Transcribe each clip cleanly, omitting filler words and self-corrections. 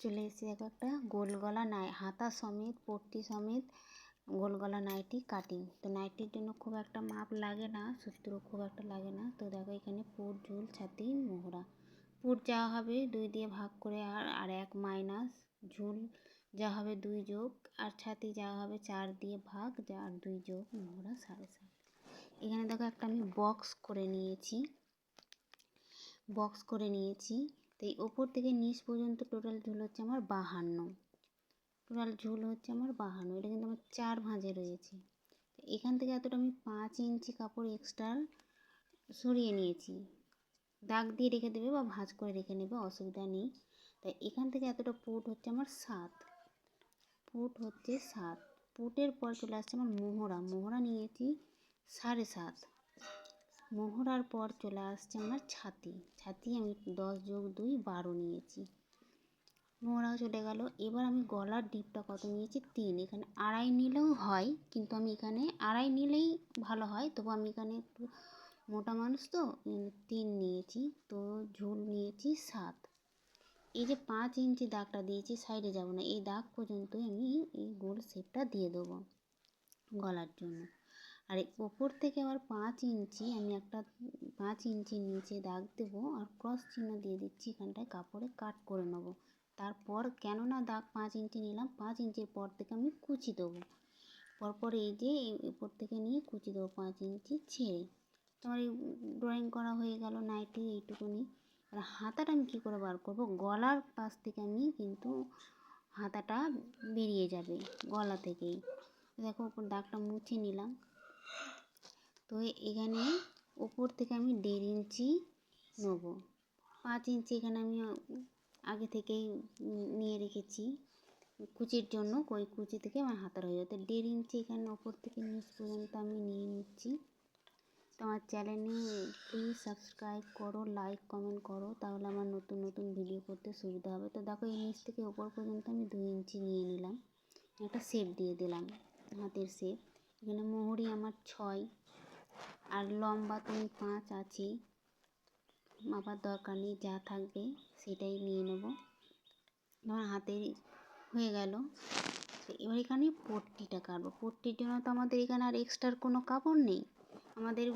চলে এসেছি দেখো একটা গোল গলা হাতা সমেত পট্টি সমেত গোল গলা নাইটি কাটিং। তো নাইটির জন্য খুব একটা মাপ লাগে না, সূত্র খুব একটা লাগে না। তো দেখো এখানে পুট, ঝুল, ছাতি, মোহরা। পুট যা হবে 2 দিয়ে ভাগ করে আর 1 মাইনাস, ঝুল যা হবে 2 যোগ, আর ছাতি যা হবে 4 দিয়ে ভাগ, যা আর 2 যোগ, মোহরা 7.5। এখানে দেখো একটা আমি বক্স করে নিয়েছি। তো এই ওপর থেকে নিচ পর্যন্ত টোটাল ঝুল হচ্ছে আমার 52। এটা কিন্তু আমার 4 ভাঁজে রয়েছে। তো এখান থেকে এতটা আমি 5 ইঞ্চি কাপড় এক্সট্রা সরিয়ে নিয়েছি। দাগ দিয়ে রেখে দেবে বা ভাঁজ করে রেখে নেবে, অসুবিধা নেই। তাই এখান থেকে এতটা পুট হচ্ছে আমার 7। পুটের পর চলে আসছে আমার মোহরা নিয়েছি 7.5। মোহরার পর চলে আসছে আমার ছাতি আমি 10 যোগ 2 12 নিয়েছি। মোহরাও চলে গেল। এবার আমি গলার ডিপটা কত নিয়েছি 3। এখানে 2.5 নিলেও হয়, কিন্তু আমি এখানে 2.5 নিলেই ভালো হয়, তবু আমি এখানে একটু মোটা মানুষ তো 3 নিয়েছি। তো ঝুল নিয়েছি 7। এই যে 5 ইঞ্চি দাগটা দিয়েছি, সাইডে যাব না, এই দাগ পর্যন্তই আমি এই গোল শেপটা দিয়ে দেবো গলার জন্য। আর ওপর থেকে আবার 5 ইঞ্চি আমি একটা 5 ইঞ্চি নিচে দাগ দেবো আর ক্রস চিহ্ন দিয়ে দিচ্ছি। এখানটায় কাপড়ে কাট করে নেব। তারপর কেননা দাগ 5 ইঞ্চি নিলাম, 5 ইঞ্চির পর থেকে আমি কুচি দেবো। পরপর এই যে উপর থেকে নিয়ে কুচি দেবো 5 ইঞ্চি ছেড়ে। তোমার এই ড্রয়িং করা হয়ে গেল নাইটি এইটুকুনি। আর হাতাটা আমি কী করে বার করবো, গলার পাশ থেকে আমি কিন্তু হাতাটা বেরিয়ে যাবে গলা থেকেই। দেখো উপর দাগটা মুছে নিলাম। তো এখানে উপর থেকে আমি 1.5 ইঞ্চি নেব। 5 ইঞ্চি এখানে আমি আগে থেকেই নিয়ে রেখেছি কুচির জন্য, ওই কুচি থেকে আমার হাতার হয়ে যাবে। 1.5 ইঞ্চি এখানে ওপর থেকে নিচ পর্যন্ত আমি নিয়ে নিচ্ছি। তো আমার চ্যানেলে প্লিজ সাবস্ক্রাইব করো, লাইক কমেন্ট করো, তাহলে আমার নতুন নতুন ভিডিও করতে সুবিধা হবে। তো দেখো এই নিচ থেকে ওপর পর্যন্ত আমি 2 ইঞ্চি নিয়ে নিলাম, একটা শেপ দিয়ে দিলাম হাতের শেপ। এখানে মোহরি আমার 6 আর লম্বা তো 5 আছে, মাপার দরকার নেই, যা থাকবে সেটাই নিয়ে নেব। আমার হাতে হয়ে গেল। তো এবার এখানে পট্টিটা কাটবো। পট্টির জন্য তো আমাদের এখানে আর এক্সট্রার কোনো কাপড় নেই, আমাদের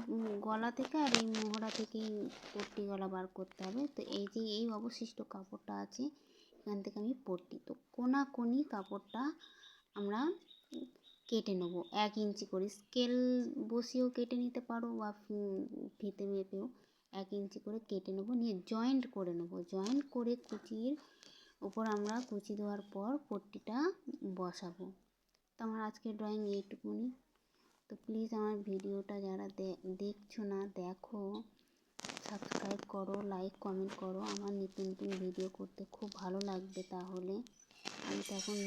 গলা থেকে আর এই মোহরা থেকেই পট্টি গলা বার করতে হবে। তো এই যে এই অবশিষ্ট কাপড়টা আছে, এখান থেকে আমি পট্টি, তো কোনাকুনি কাপড়টা আমরা কেটে নেবো 1 ইঞ্চি করে। স্কেল বসিয়েও কেটে নিতে পারো বা ফিতে মেপেও 1 ইঞ্চি করে কেটে নেবো, নিয়ে জয়েন্ট করে নেবো। জয়েন্ট করে কুচির উপর আমরা কুচি দেওয়ার পর পট্টিটা বসাবো। তো আমার আজকের ড্রয়িং এইটুকুনি। তো প্লিজ আমার ভিডিওটা যারা দেখছো না, দেখো, সাবস্ক্রাইব করো, লাইক কমেন্ট করো। আমার নতুন নতুন ভিডিও করতে খুব ভালো লাগবে। তাহলে আমি তো এখন